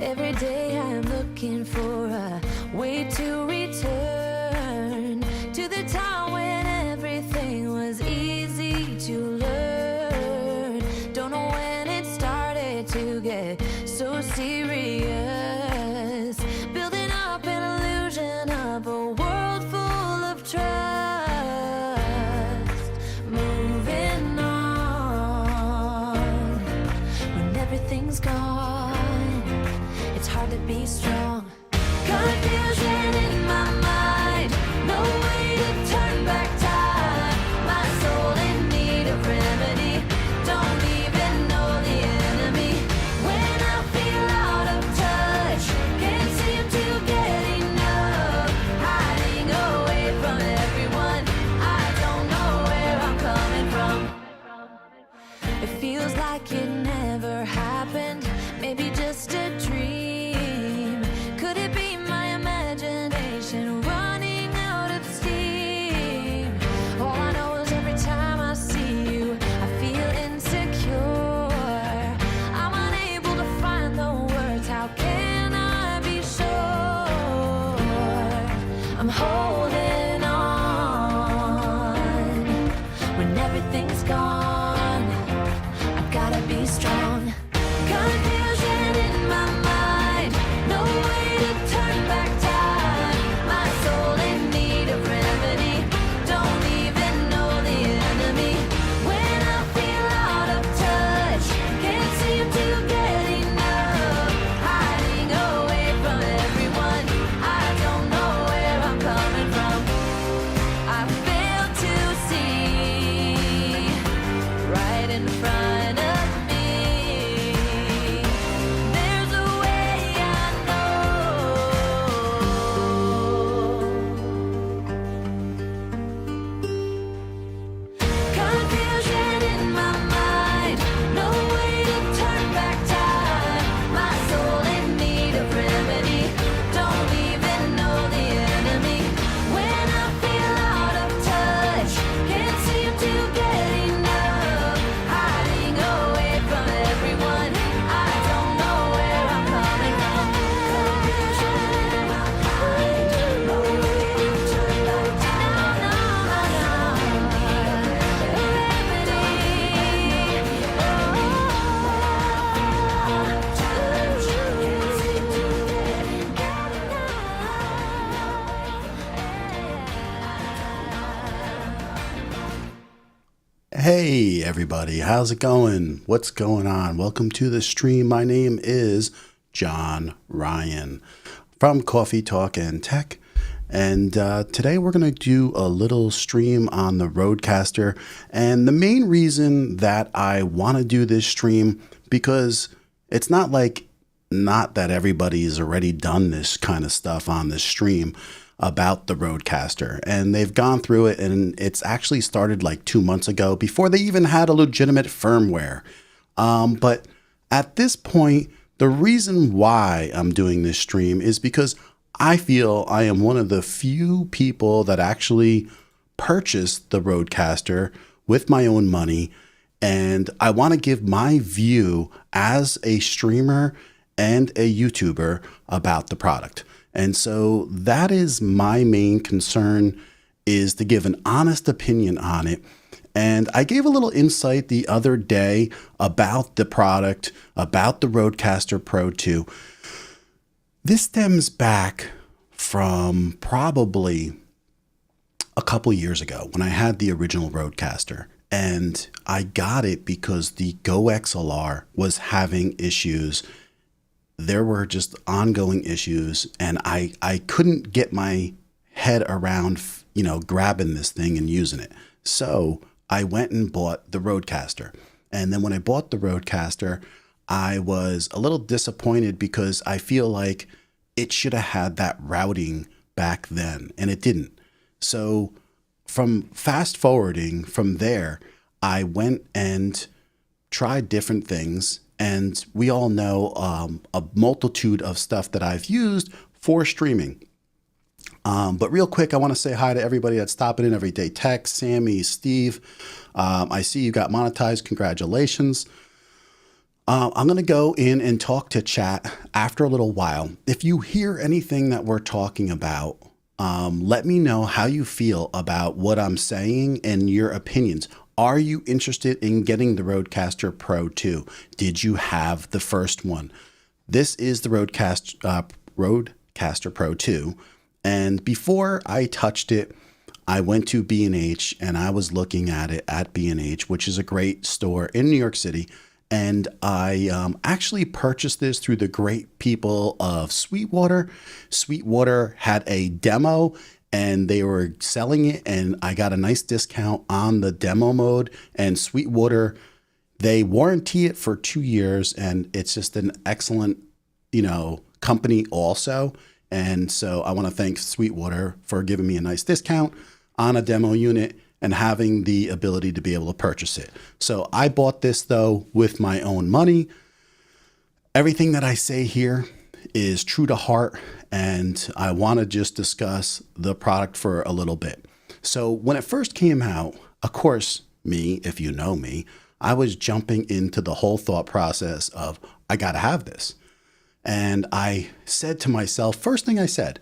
Every day I'm looking for a way to return to the time when everything was easy to learn. Don't know when it started to get so serious, building up an illusion of a world full of trust, moving on when everything's gone. It's hard to be strong. Confusion in my mind, no way to turn back time. My soul in need of remedy, don't even know the enemy. When I feel out of touch, can't seem to get enough. Hiding away from everyone, I don't know where I'm coming from. It feels like it never happened, maybe just a dream. Could it be my imagination running out of steam? All I know is every time I see you, I feel insecure. I'm unable to find the words, how can I be sure? I'm holding on when everything's gone. I gotta be strong. Confusion in my mind, no way to turn back time. My soul in need of remedy, don't even know the enemy. When I feel out of touch, can't seem to get enough. Hiding away from everyone, I don't know where I'm coming from. I fail to see right in front of me. There's a way I know. Confusion in my mind, no way to turn back time. My soul in need of remedy, don't even know the enemy. When I feel out of touch, can't seem to get enough. Hiding away from everyone, I don't know where I'm coming from. Confusion in my mind, no way to turn back time. No, Hey everybody, how's it going? What's going on? Welcome to the stream. My name is John Ryan from Coffee Talk and Tech. And today we're going to do a little stream on the RODECaster. And the main reason that I want to do this stream, because it's not that everybody's already done this kind of stuff on this stream about the RODECaster, and they've gone through it, and it's actually started like 2 months ago before they even had a legitimate firmware. But at this point, the reason why I'm doing this stream is because I feel I am one of the few people that actually purchased the RODECaster with my own money, and I want to give my view as a streamer and a YouTuber about the product. And so that is my main concern, is to give an honest opinion on it. And I gave a little insight the other day about the product, about the RODECaster Pro II. This stems back from probably a couple years ago when I had the original RODECaster. And I got it because the Go XLR was having issues. There were just ongoing issues, and I couldn't get my head around, grabbing this thing and using it. So I went and bought the RODECaster. And then when I bought the RODECaster, I was a little disappointed because I feel like it should have had that routing back then, and it didn't. So from fast forwarding from there, I went and tried different things. And we all know a multitude of stuff that I've used for streaming. But real quick, I want to say hi to everybody that's stopping in every day. Tech, Sammy, Steve. I see you got monetized. Congratulations. I'm going to go in and talk to chat after a little while. If you hear anything that we're talking about, let me know how you feel about what I'm saying and your opinions. Are you interested in getting the RODECaster Pro II? Did you have the first one? This is the RODECaster Pro II. And before I touched it, I went to B&H and I was looking at it at B&H, which is a great store in New York City. And I actually purchased this through the great people of Sweetwater. Sweetwater had a demo and they were selling it, and I got a nice discount on the demo mode. And Sweetwater, they warranty it for 2 years, and it's just an excellent, company also. And so I want to thank Sweetwater for giving me a nice discount on a demo unit and having the ability to be able to purchase it. So I bought this though with my own money. Everything that I say here is true to heart, and I want to just discuss the product for a little bit. So when it first came out, of course, if you know me, I was jumping into the whole thought process of, I got to have this. And I said to myself, first thing I said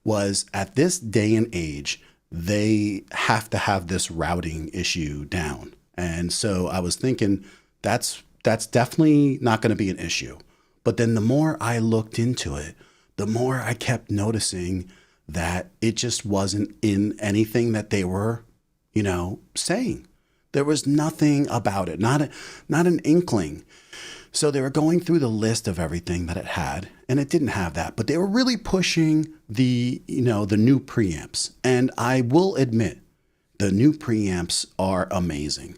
was, at this day and age, they have to have this routing issue down. And so I was thinking that's definitely not going to be an issue. But then the more I looked into it, the more I kept noticing that it just wasn't in anything that they were, saying. There was nothing about it, not an inkling. So they were going through the list of everything that it had, and it didn't have that. But they were really pushing the new preamps. And I will admit, the new preamps are amazing.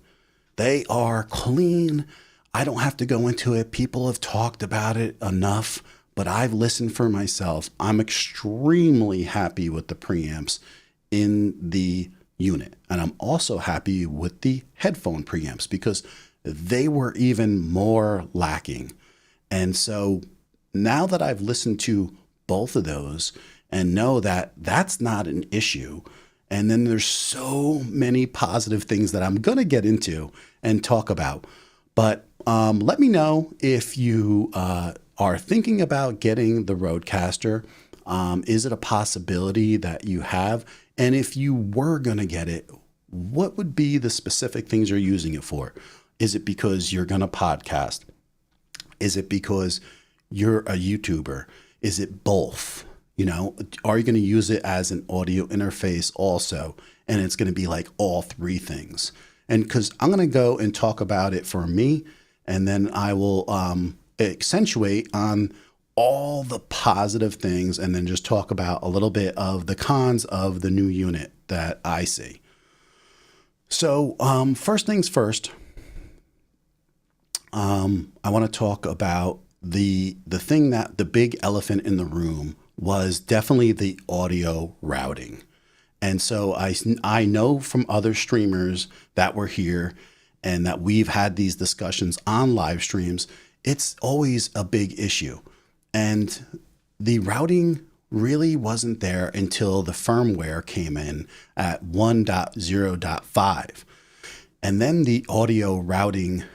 They are clean. I don't have to go into it. People have talked about it enough, but I've listened for myself. I'm extremely happy with the preamps in the unit. And I'm also happy with the headphone preamps because they were even more lacking. And so now that I've listened to both of those and know that that's not an issue, and then there's so many positive things that I'm going to get into and talk about. But let me know if you are thinking about getting the RODECaster. Is it a possibility that you have? And if you were going to get it, what would be the specific things you're using it for? Is it because you're going to podcast? Is it because you're a YouTuber? Is it both? Are you going to use it as an audio interface also? And it's going to be like all three things. And because I'm going to go and talk about it for me, and then I will accentuate on all the positive things and then just talk about a little bit of the cons of the new unit that I see. So first things first, I want to talk about the thing that the big elephant in the room was definitely the audio routing. And so I know from other streamers that were here and that we've had these discussions on live streams, it's always a big issue. And the routing really wasn't there until the firmware came in at 1.0.5. And then the audio routing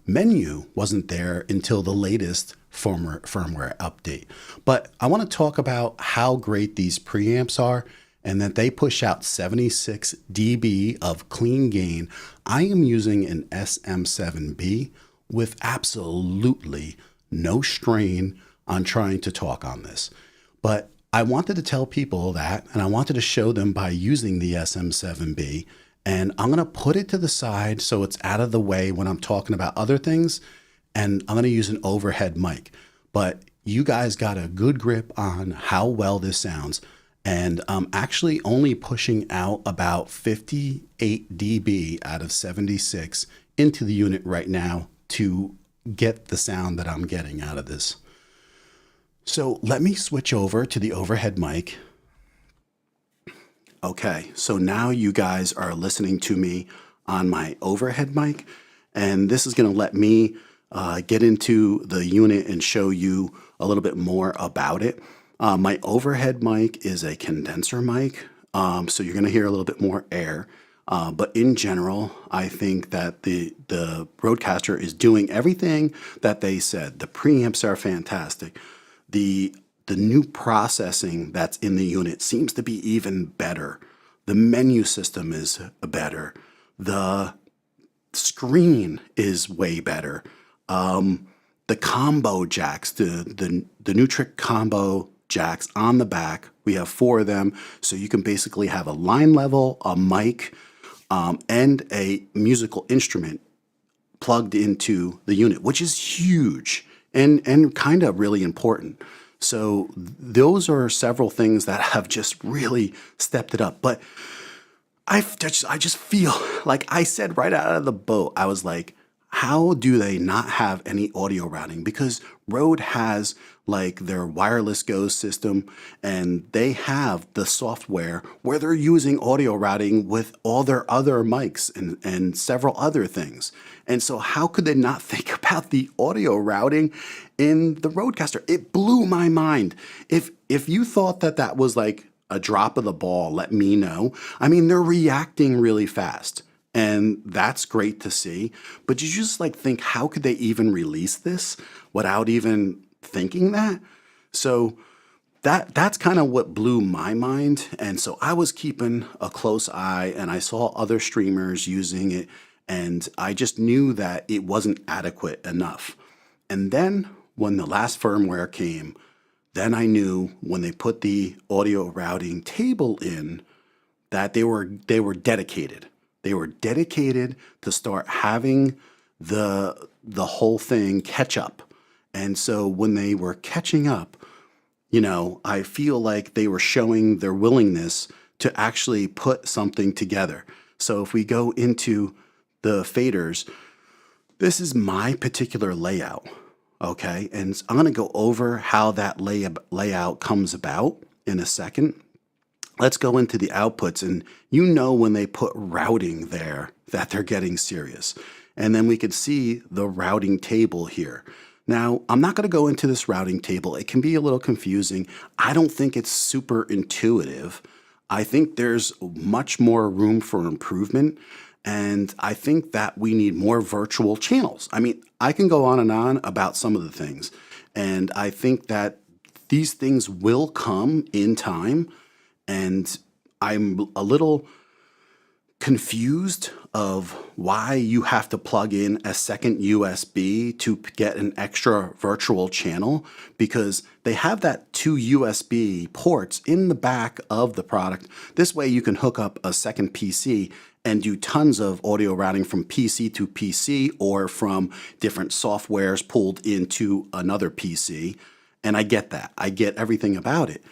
menu wasn't there until the latest firmware update. But I want to talk about how great these preamps are and that they push out 76 dB of clean gain. I am using an SM7B with absolutely no strain on trying to talk on this. But I wanted to tell people that, and I wanted to show them by using the SM7B. And I'm going to put it to the side so it's out of the way when I'm talking about other things. And I'm going to use an overhead mic. But you guys got a good grip on how well this sounds. And I'm actually only pushing out about 58 dB out of 76 into the unit right now to get the sound that I'm getting out of this. So let me switch over to the overhead mic. Okay, so now you guys are listening to me on my overhead mic, and this is going to let me get into the unit and show you a little bit more about it. My overhead mic is a condenser mic, so you're going to hear a little bit more air. But in general, I think that the RODECaster is doing everything that they said. The preamps are fantastic. The new processing that's in the unit seems to be even better. The menu system is better. The screen is way better. The combo jacks, the Nutric combo jacks on the back, we have 4 of them, so you can basically have a line level, a mic, and a musical instrument plugged into the unit, which is huge and kind of really important. So those are several things that have just really stepped it up. But I just feel like I said right out of the boat, I was like, how do they not have any audio routing? Because Rode has like their wireless Go system, and they have the software where they're using audio routing with all their other mics and several other things. And so how could they not think about the audio routing in the RODECaster? It blew my mind. If you thought that that was like a drop of the ball, let me know. I mean, they're reacting really fast. And that's great to see. But you just like think, how could they even release this without even thinking that? So that's kind of what blew my mind. And so I was keeping a close eye, and I saw other streamers using it, and I just knew that it wasn't adequate enough. And then when the last firmware came, then I knew when they put the audio routing table in that they were dedicated. They were dedicated to start having the whole thing catch up. And so when they were catching up, you know, I feel like they were showing their willingness to actually put something together. So if we go into the faders, this is my particular layout, okay? And I'm gonna go over how that layout comes about in a second. Let's go into the outputs, and you know when they put routing there that they're getting serious. And then we can see the routing table here. Now, I'm not going to go into this routing table. It can be a little confusing. I don't think it's super intuitive. I think there's much more room for improvement, and I think that we need more virtual channels. I mean, I can go on and on about some of the things, and I think that these things will come in time. And I'm a little confused of why you have to plug in a second USB to get an extra virtual channel, because they have that 2 USB ports in the back of the product. This way you can hook up a second PC and do tons of audio routing from PC to PC or from different softwares pulled into another PC. And I get that. I get everything about it.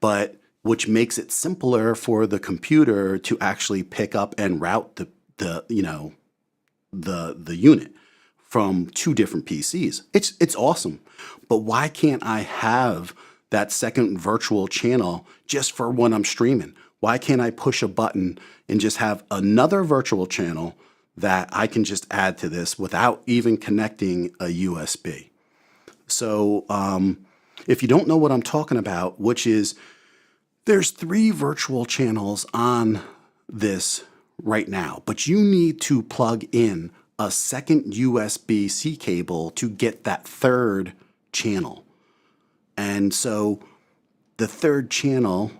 But which makes it simpler for the computer to actually pick up and route the unit from 2 different PCs. It's awesome. But why can't I have that second virtual channel just for when I'm streaming? Why can't I push a button and just have another virtual channel that I can just add to this without even connecting a USB? So if you don't know what I'm talking about, which is there's 3 virtual channels on this right now, but you need to plug in a second USB-C cable to get that 3rd channel. And so the 3rd channel,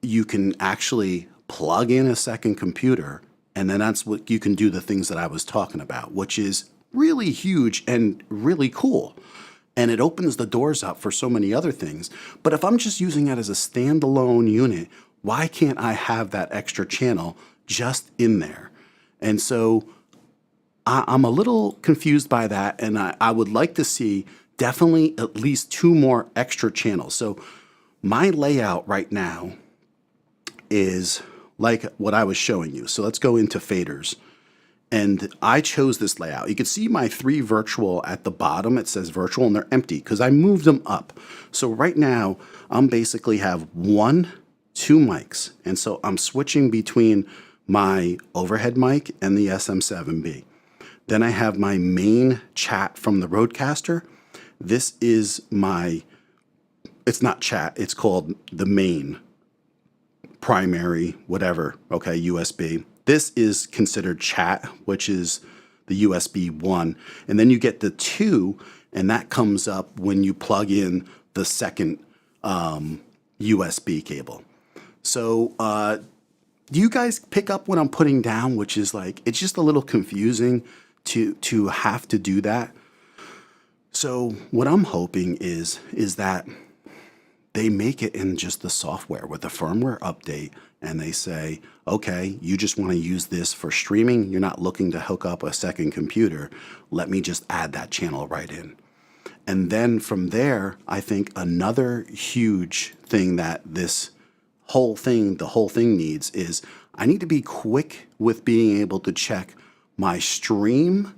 you can actually plug in a second computer, and then that's what you can do the things that I was talking about, which is really huge and really cool. And it opens the doors up for so many other things. But if I'm just using it as a standalone unit, why can't I have that extra channel just in there? And so I'm a little confused by that, and I would like to see definitely at least 2 more extra channels. So my layout right now is like what I was showing you. So let's go into faders. And I chose this layout. You can see my 3 virtual at the bottom. It says virtual, and they're empty because I moved them up. So right now, I'm basically have 1, 2 mics. And so I'm switching between my overhead mic and the SM7B. Then I have my main chat from the RODECaster. This is my, it's not chat, it's called the main primary, whatever, okay, USB. this is considered chat, which is the USB 1. And then you get the 2, and that comes up when you plug in the second USB cable. So do you guys pick up what I'm putting down, which is like, it's just a little confusing to have to do that. So what I'm hoping is that they make it in just the software with the firmware update, and they say, okay, you just want to use this for streaming. You're not looking to hook up a second computer. Let me just add that channel right in. And then from there, I think another huge thing that the whole thing needs is I need to be quick with being able to check my stream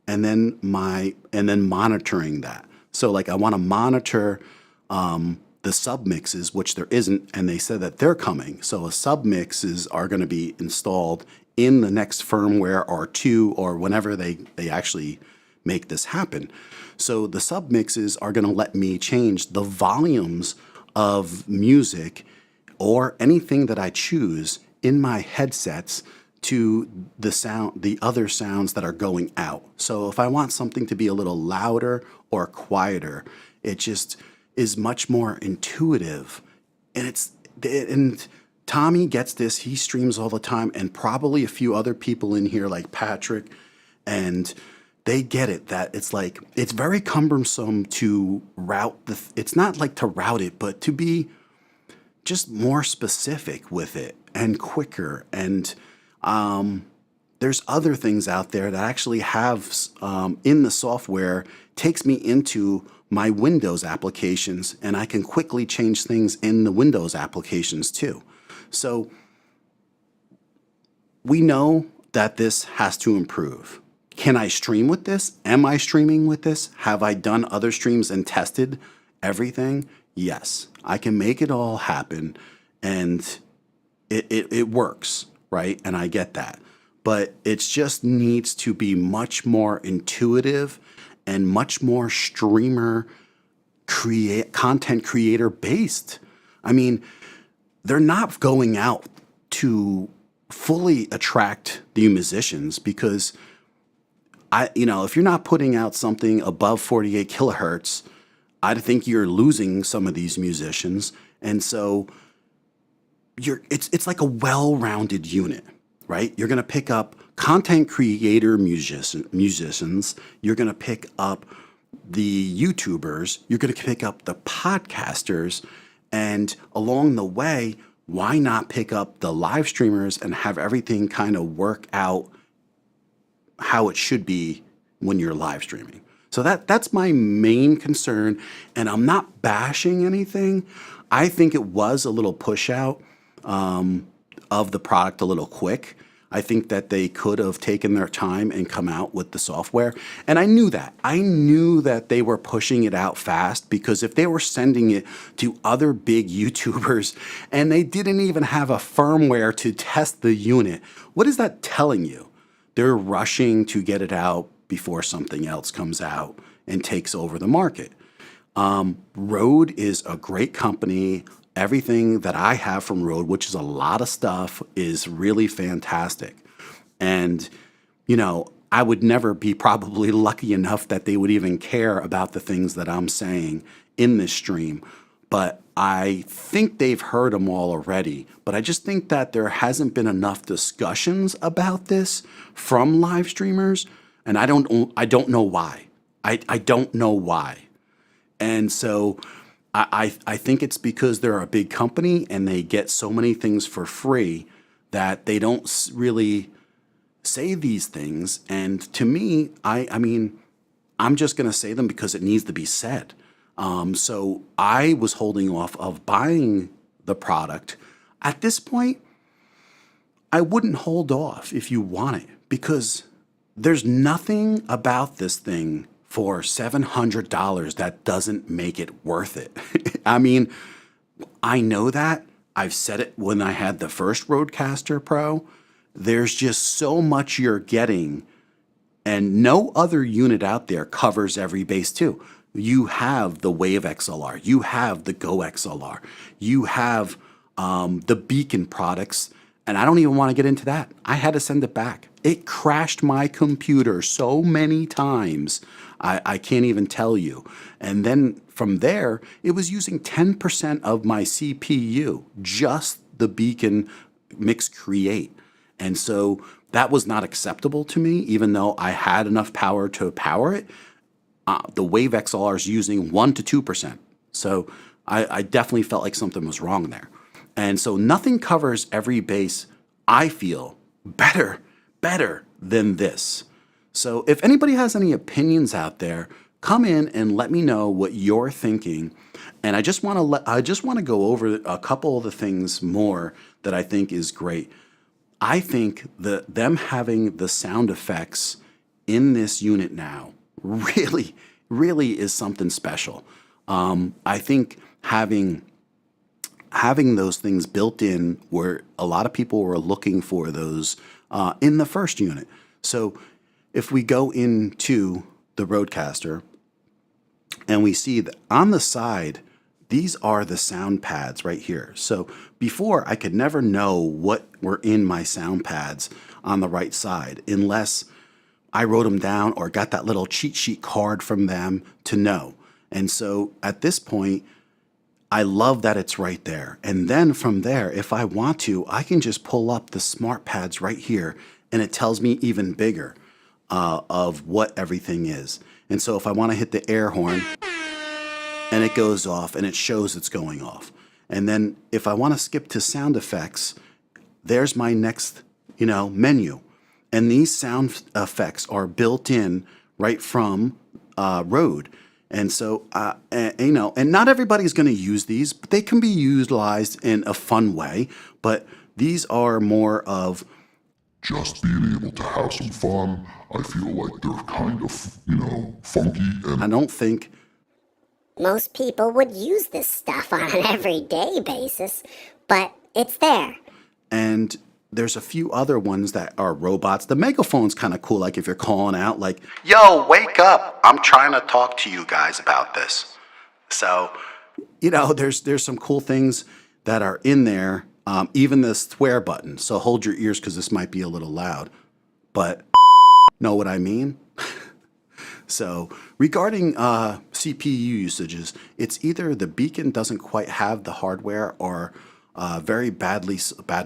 and then monitoring that. So like I want to monitor the submixes, which there isn't, and they said that they're coming. So submixes are going to be installed in the next firmware or 2 or whenever they actually make this happen. So the submixes are going to let me change the volumes of music or anything that I choose in my headsets to the other sounds that are going out. So if I want something to be a little louder or quieter, it just is much more intuitive. And Tommy gets this, he streams all the time, and probably a few other people in here like Patrick, and they get it, that it's like, it's very cumbersome to route it's not like to route it, but to be just more specific with it and quicker. And there's other things out there that actually have in the software, takes me into my Windows applications, and I can quickly change things in the Windows applications too. So we know that this has to improve. Can I stream with this? Am I streaming with this? Have I done other streams and tested everything? Yes, I can make it all happen, and it works, right? And I get that. But it just needs to be much more intuitive and much more streamer content creator based. I mean, they're not going out to fully attract the musicians, because if you're not putting out something above 48 kilohertz, I think you're losing some of these musicians. And so it's like a well-rounded unit, right? You're going to pick up content creator musicians. You're going to pick up the YouTubers. You're going to pick up the podcasters. And along the way, why not pick up the live streamers and have everything kind of work out how it should be when you're live streaming? So that's my main concern. And I'm not bashing anything. I think it was a little push out of the product a little quick. I think that they could have taken their time and come out with the software. And I knew that. I knew that they were pushing it out fast, because if they were sending it to other big YouTubers and they didn't even have a firmware to test the unit, what is that telling you? They're rushing to get it out before something else comes out and takes over the market. Rode is a great company. Everything that I have from Rode, which is a lot of stuff, is really fantastic. And, I would never be probably lucky enough that they would even care about the things that I'm saying in this stream. But I think they've heard them all already. But I just think that there hasn't been enough discussions about this from live streamers. And I don't know why. I don't know why. And so I think it's because they're a big company and they get so many things for free that they don't really say these things. And to me, I mean, I'm just going to say them because it needs to be said. So I was holding off of buying the product. At this point, I wouldn't hold off if you want it, because there's nothing about this thing for $700 that doesn't make it worth it. I mean, I know that. I've said it when I had the first RODECaster Pro. There's just so much you're getting, and no other unit out there covers every base too. You have the Wave XLR, you have the Go XLR, you have the Beacon products, And I don't even want to get into that. I had to send it back. It crashed my computer so many times, I can't even tell you. And then from there, it was using 10% of my CPU, just the Beacon Mix Create. And so that was not acceptable to me, even though I had enough power to power it. The Wave XLR is using 1 to 2%. So I definitely felt like something was wrong there. And so nothing covers every base, I feel, better than this. So if anybody has any opinions out there, come in and let me know what you're thinking. And I just want to go over a couple of the things more that I think is great. I think them having the sound effects in this unit now really is something special. I think having those things built in, where a lot of people were looking for those in the first unit. So if we go into the RODECaster and we see that on the side, these are the sound pads right here. So before, I could never know what were in my sound pads on the right side unless I wrote them down or got that little cheat sheet card from them to know. And so at this point, I love that it's right there. And then from there, if I want to, I can just pull up the smart pads right here and it tells me even bigger of what everything is. And so if I want to hit the air horn and it goes off and it shows it's going off. And then if I want to skip to sound effects, there's my next, menu. And these sound effects are built in right from Rode. And so, and not everybody's going to use these, but they can be utilized in a fun way. But these are more of just being able to have some fun. I feel like they're kind of, funky. And I don't think most people would use this stuff on an everyday basis, but it's there. And there's a few other ones that are robots. The megaphone's kind of cool, like if you're calling out, like, yo, wake up, I'm trying to talk to you guys about this. So, there's some cool things that are in there, even the swear button. So hold your ears because this might be a little loud, but know what I mean? So regarding CPU usages, it's either the Beacon doesn't quite have the hardware or very bad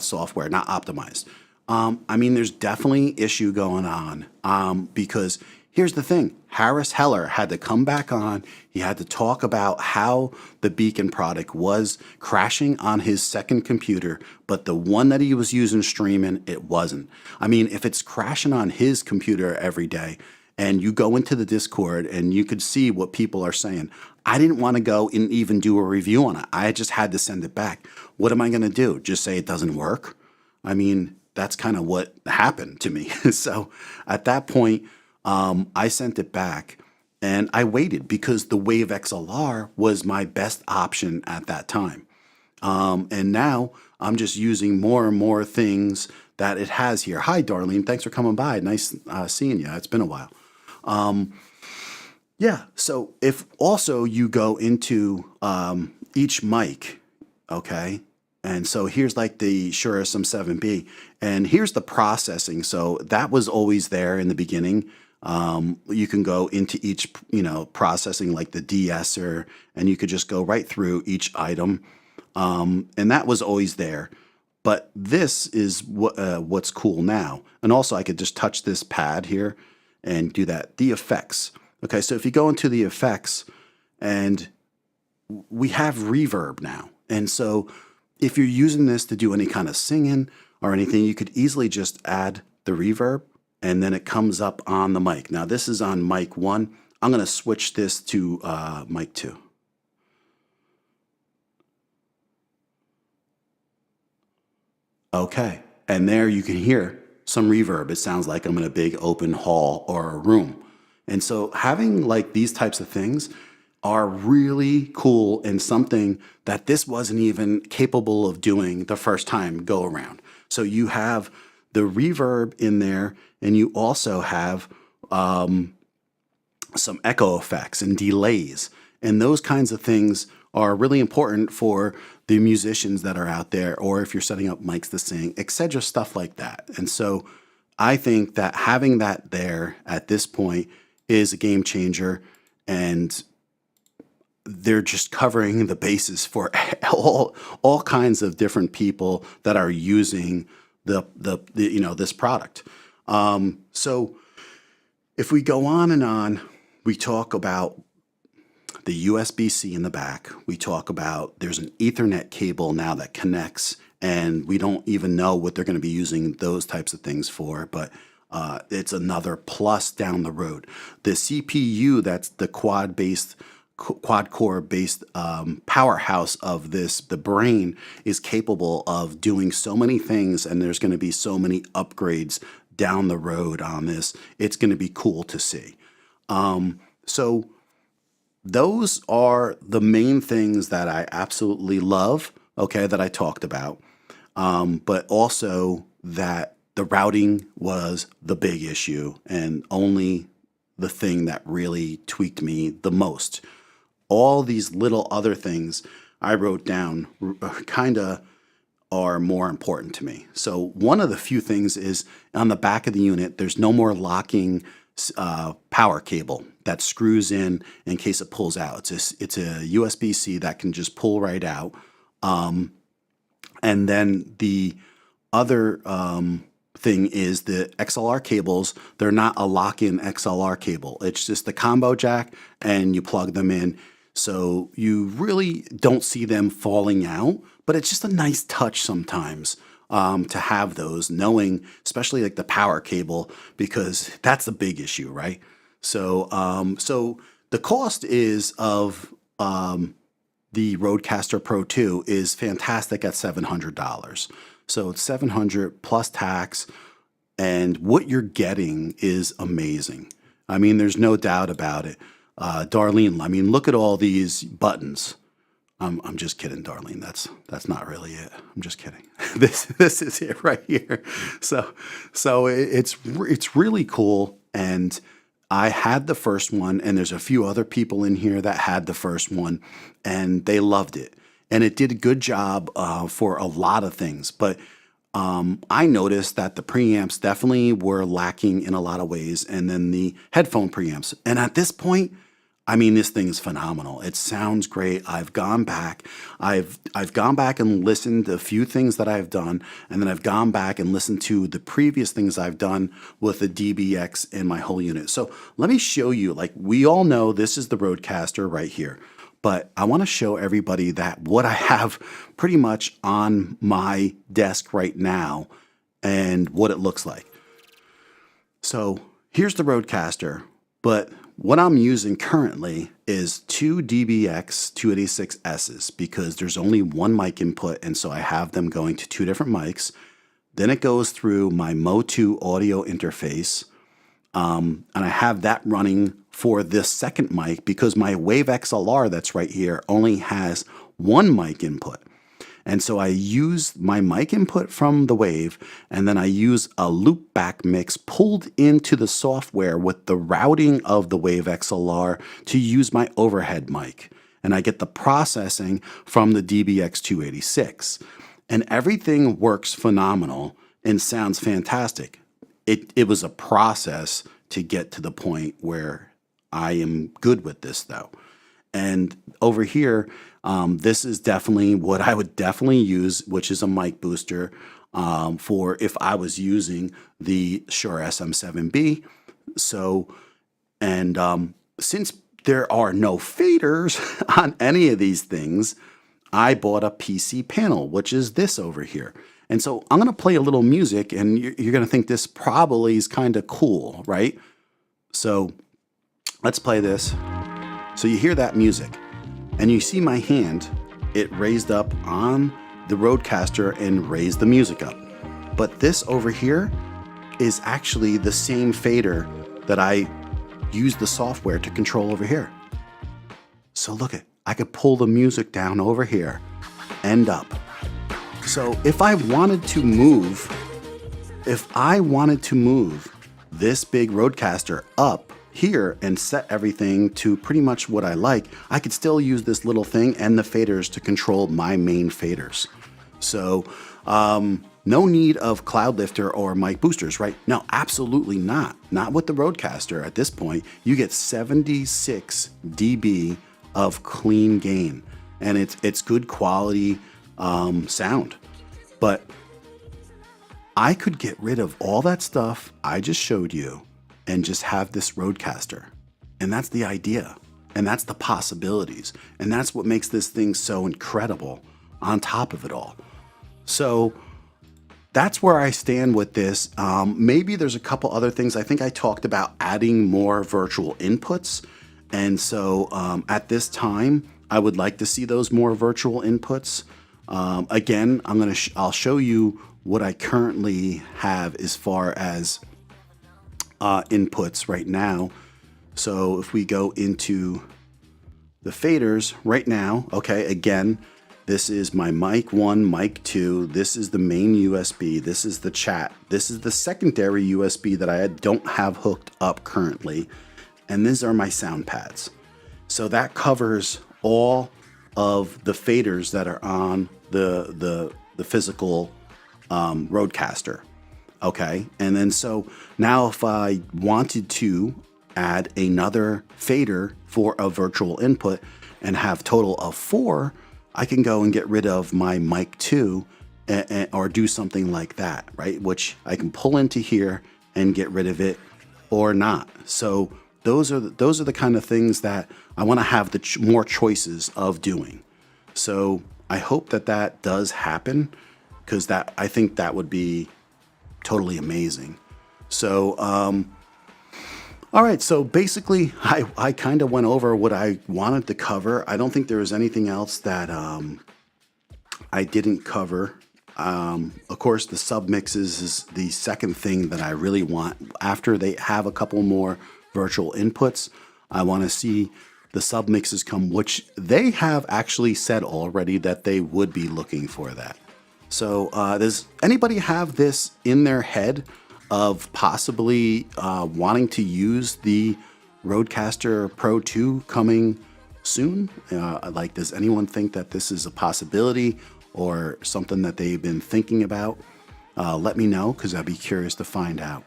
software, not optimized. There's definitely issue going on because here's the thing. Harris Heller had to come back on. He had to talk about how the Beacon product was crashing on his second computer, but the one that he was using streaming, it wasn't. If it's crashing on his computer every day, and you go into the Discord and you could see what people are saying, I didn't want to go and even do a review on it. I just had to send it back. What am I going to do? Just say it doesn't work? That's kind of what happened to me. So at that point, I sent it back and I waited because the Wave XLR was my best option at that time. And now I'm just using more and more things that it has here. Hi, Darlene. Thanks for coming by. Nice seeing you. It's been a while. So if also you go into each mic, okay, and so here's like the Shure SM7B, and here's the processing. So that was always there in the beginning. You can go into each, processing like the de-esser, and you could just go right through each item, and that was always there. But this is what's cool now. And also I could just touch this pad here and do that. The effects. Okay, so if you go into the effects, and we have reverb now. And so if you're using this to do any kind of singing or anything, you could easily just add the reverb, and then it comes up on the mic. Now this is on mic 1. I'm going to switch this to mic 2. Okay, and there you can hear some reverb. It sounds like I'm in a big open hall or a room. And so having like these types of things are really cool, and something that this wasn't even capable of doing the first time go around. So you have the reverb in there, and you also have some echo effects and delays. And those kinds of things are really important for the musicians that are out there, or if you're setting up mics to sing, etc., stuff like that. And so I think that having that there at this point is a game changer, and they're just covering the bases for all kinds of different people that are using the this product. So if we go on and on, we talk about the USB-C in the back. We talk about there's an Ethernet cable now that connects, and we don't even know what they're going to be using those types of things for, but it's another plus down the road. The CPU, that's the quad-core based powerhouse of this, the brain, is capable of doing so many things, and there's going to be so many upgrades down the road on this. It's going to be cool to see. So those are the main things that I absolutely love, okay, that I talked about. But also that the routing was the big issue and only the thing that really tweaked me the most. All these little other things I wrote down kind of are more important to me. So one of the few things is on the back of the unit, there's no more locking power cable that screws in case it pulls out. It's a USB-C that can just pull right out. And then the other thing is the XLR cables. They're not a lock-in XLR cable. It's just the combo jack, and you plug them in. So you really don't see them falling out, but it's just a nice touch sometimes to have those, knowing, especially like the power cable, because that's a big issue, right? So the cost is of the RODECaster Pro II is fantastic at $700. So it's $700 plus tax, and what you're getting is amazing. I mean, there's no doubt about it. Darlene, I mean, look at all these buttons. I'm just kidding, Darlene. That's not really it. I'm just kidding. This is it right here. So it's really cool. And I had the first one, and there's a few other people in here that had the first one, and they loved it. And it did a good job for a lot of things. But I noticed that the preamps definitely were lacking in a lot of ways, and then the headphone preamps. And at this point, I mean, this thing is phenomenal. It sounds great. I've gone back. I've gone back and listened to a few things that I've done, and then I've gone back and listened to the previous things I've done with the DBX in my whole unit. So let me show you, like, we all know this is the RODECaster right here, but I want to show everybody that what I have pretty much on my desk right now and what it looks like. So here's the RODECaster, but what I'm using currently is two DBX 286S's because there's only one mic input, and so I have them going to two different mics. Then it goes through my Mo2 audio interface, and I have that running for this second mic because my Wave XLR that's right here only has one mic input. And so I use my mic input from the Wave, and then I use a loopback mix pulled into the software with the routing of the Wave XLR to use my overhead mic. And I get the processing from the DBX 286. And everything works phenomenal and sounds fantastic. It was a process to get to the point where I am good with this, though. And over here, this is definitely what I would definitely use, which is a mic booster for if I was using the Shure SM7B. So, and since there are no faders on any of these things, I bought a PC panel, which is this over here. And so I'm going to play a little music, and you're going to think this probably is kind of cool, right? So let's play this. So you hear that music, and you see my hand, it raised up on the RODECaster and raised the music up. But this over here is actually the same fader that I use the software to control over here. So look at, I could pull the music down over here and up. So if I wanted to move this big RODECaster up here and set everything to pretty much what I like, I could still use this little thing and the faders to control my main faders. So no need of cloud lifter or mic boosters, right? No, absolutely not. Not with the RODECaster at this point. You get 76 dB of clean gain, and it's good quality sound. But I could get rid of all that stuff I just showed you and just have this RODECaster. And that's the idea. And that's the possibilities. And that's what makes this thing so incredible on top of it all. So that's where I stand with this. Maybe there's a couple other things. I think I talked about adding more virtual inputs. And so at this time, I would like to see those more virtual inputs. Again, I'll show you what I currently have as far as inputs right now. So if we go into the faders right now, okay, again, this is my mic 1, mic 2, this is the main USB, this is the chat, this is the secondary USB that I don't have hooked up currently, and these are my sound pads. So that covers all of the faders that are on the physical RODECaster. Okay, and then so now if I wanted to add another fader for a virtual input and have total of 4, I can go and get rid of my mic 2 or do something like that, right? Which I can pull into here and get rid of it or not. So those are the kind of things that I want to have the more choices of doing. So I hope that does happen, because I think that would be totally amazing. So, all right. So basically, I kind of went over what I wanted to cover. I don't think there was anything else that I didn't cover. Of course, the submixes is the second thing that I really want. After they have a couple more virtual inputs, I want to see the submixes come, which they have actually said already that they would be looking for that. So does anybody have this in their head of possibly wanting to use the RODECaster Pro II coming soon? Like, does anyone think that this is a possibility or something that they've been thinking about? Let me know, because I'd be curious to find out.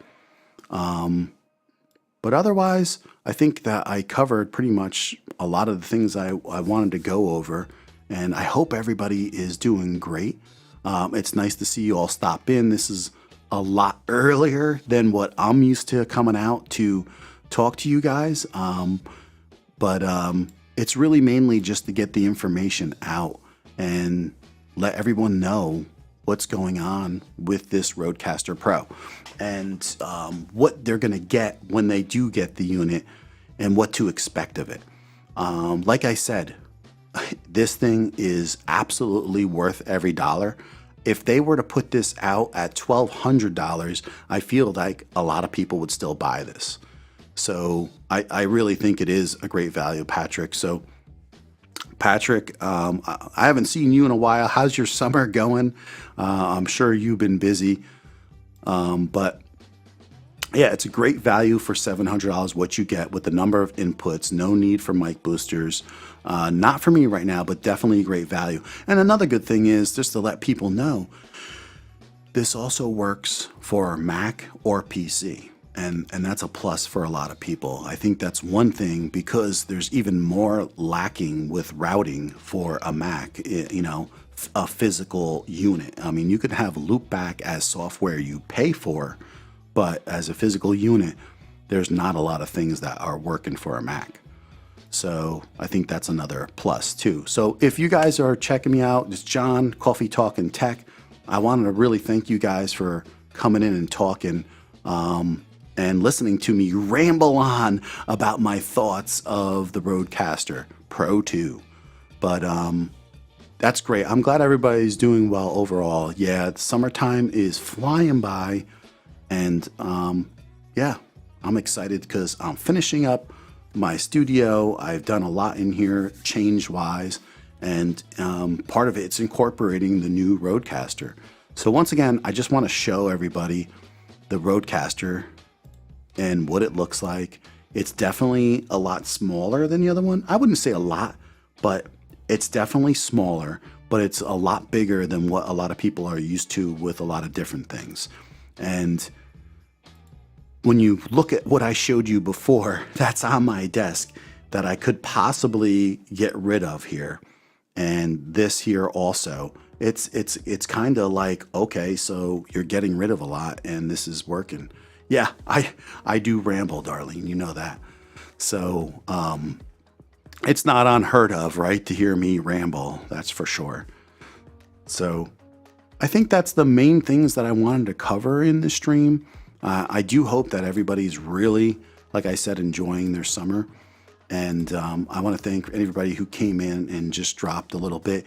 But otherwise, I think that I covered pretty much a lot of the things I wanted to go over, and I hope everybody is doing great. It's nice to see you all stop in. This is a lot earlier than what I'm used to coming out to talk to you guys. But it's really mainly just to get the information out and let everyone know what's going on with this RODECaster Pro and what they're going to get when they do get the unit and what to expect of it. Like I said, this thing is absolutely worth every dollar. If they were to put this out at $1,200, I feel like a lot of people would still buy this. So I really think it is a great value, Patrick. So Patrick, I haven't seen you in a while. How's your summer going? I'm sure you've been busy. But yeah, it's a great value for $700, what you get with the number of inputs, no need for mic boosters. Not for me right now, but definitely a great value. And another good thing is, just to let people know, this also works for Mac or PC. And that's a plus for a lot of people. I think that's one thing, because there's even more lacking with routing for a Mac, a physical unit. I mean, you could have loopback as software you pay for, but as a physical unit, there's not a lot of things that are working for a Mac. So I think that's another plus too. So if you guys are checking me out, it's John, Coffee Talk and Tech. I wanted to really thank you guys for coming in and talking and listening to me ramble on about my thoughts of the RODECaster Pro II. But that's great. I'm glad everybody's doing well overall. Yeah, summertime is flying by. And yeah, I'm excited because I'm finishing up my studio. I've done a lot in here change-wise. And part of it's incorporating the new RODECaster. So once again, I just want to show everybody the RODECaster and what it looks like It's definitely a lot smaller than the other one. I wouldn't say a lot, but it's definitely smaller, but it's a lot bigger than what a lot of people are used to with a lot of different things. And when you look at what I showed you before, that's on my desk that I could possibly get rid of here. And this here also, it's kind of like, okay, so you're getting rid of a lot and this is working. Yeah, I do ramble, darling. You know that. So it's not unheard of, right, to hear me ramble. That's for sure. So I think that's the main things that I wanted to cover in the stream. I do hope that everybody's really, like I said, enjoying their summer. And I want to thank everybody who came in and just dropped a little bit.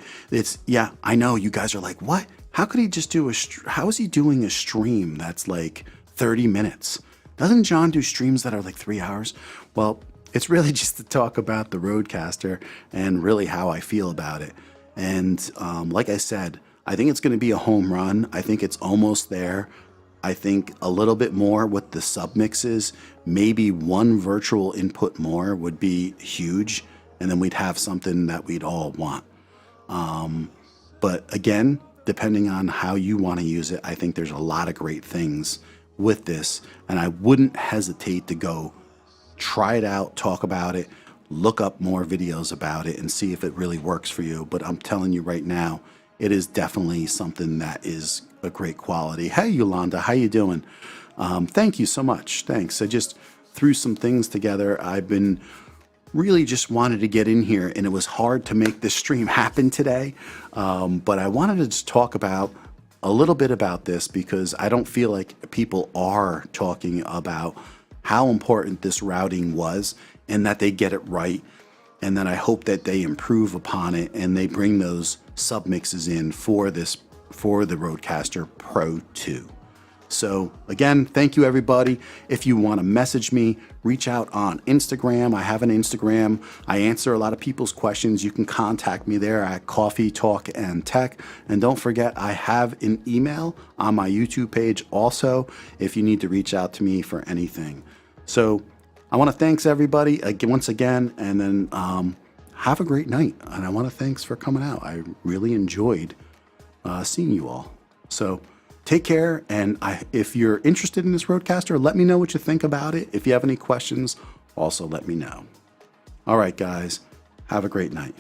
Yeah, I know you guys are like, what? How could he just do how is he doing a stream that's like 30 minutes? Doesn't John do streams that are like 3 hours? Well, it's really just to talk about the RODECaster and really how I feel about it. And like I said, I think it's going to be a home run. I think it's almost there. I think a little bit more with the submixes, maybe one virtual input more would be huge. And then we'd have something that we'd all want. But again, depending on how you want to use it, I think there's a lot of great things with this. And I wouldn't hesitate to go try it out, talk about it, look up more videos about it and see if it really works for you. But I'm telling you right now, it is definitely something that is a great quality. Hey, Yolanda, how you doing? Thank you so much. Thanks. I just threw some things together. I've been really just wanted to get in here, and it was hard to make this stream happen today. But I wanted to just talk about a little bit about this because I don't feel like people are talking about how important this routing was and that they get it right. And then I hope that they improve upon it and they bring those submixes in for the RODECaster Pro II. So again, thank you everybody. If you want to message me, reach out on Instagram. I have an Instagram. I answer a lot of people's questions. You can contact me there at Coffee Talk and Tech. And don't forget, I have an email on my YouTube page also if you need to reach out to me for anything. So I want to thanks everybody once again, and then have a great night. And I want to thanks for coming out. I really enjoyed seeing you all. So take care. And if you're interested in this RODECaster, let me know what you think about it. If you have any questions, also let me know. All right, guys, have a great night.